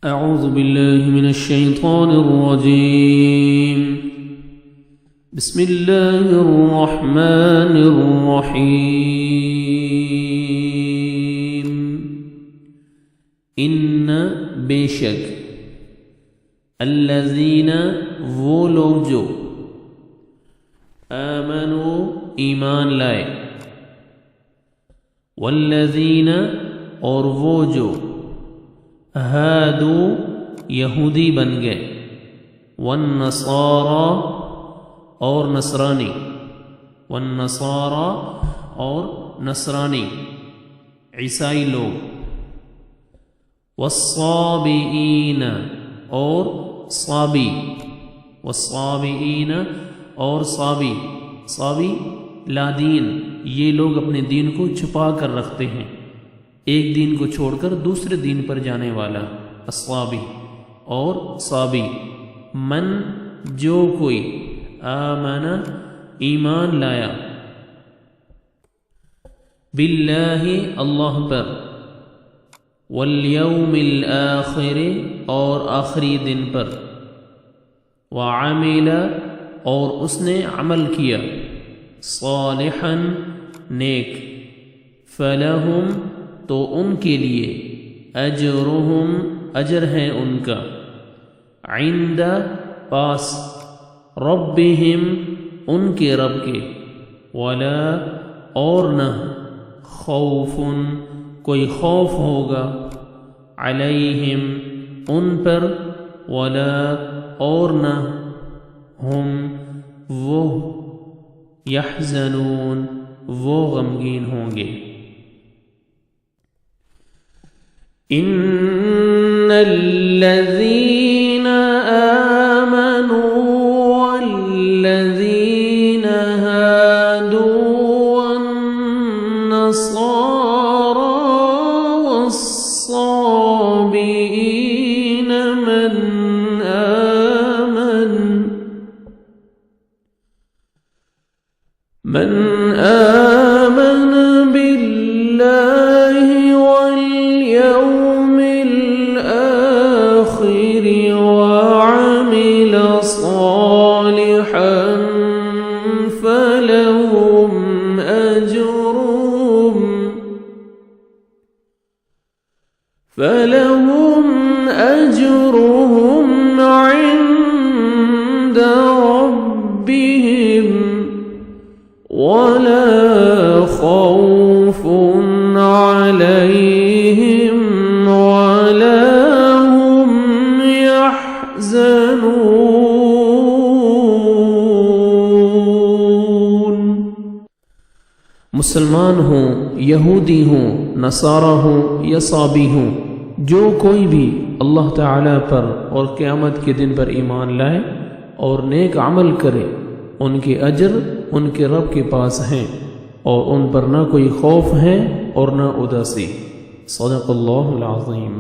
أعوذ بالله من الشيطان الرجيم. بسم الله الرحمن الرحيم. إن بشك الذين وہ لوگ جو آمنوا ایمان لائے، والذین اور وہ جو ہادو یہودی بن گئے، والنصارى اور نصرانی، والنصارى اور نصرانی عیسائی لوگ، والصابئین اور صابی، والصابئین اور صابی، صابی لادین، یہ لوگ اپنے دین کو چھپا کر رکھتے ہیں، ایک دین کو چھوڑ کر دوسرے دین پر جانے والا، الصابی اور صابی، من جو کوئی آمن ایمان لایا، باللہ اللہ پر، والیوم الآخر اور آخری دن پر، وعمل اور اس نے عمل کیا، صالحا نیک، فلہم تو ان کے لیے اجرہم اجر ہے ان کا، عند پاس، ربہم ان کے رب کے، ولا اور نہ، خوف کوئی خوف ہوگا، علیہم ان پر، ولا اور نہ، ہم وہ، یحزنون وہ غمگین ہوں گے۔ ان الذین آمنوا والذین هادوا والنصارى والصابئین من آمن باللہ واليوم الآخر وعمل صالحا فلهم أجرهم عند ربهم ولا خوف عليهم ولا هم يحزنون۔ مسلمان ہوں، یہودی ہوں، نصارہ ہوں یا صابی ہوں، جو کوئی بھی اللہ تعالی پر اور قیامت کے دن پر ایمان لائے اور نیک عمل کرے، ان کے اجر ان کے رب کے پاس ہیں، اور ان پر نہ کوئی خوف ہے اور نہ اداسی۔ صدق اللہ العظیم۔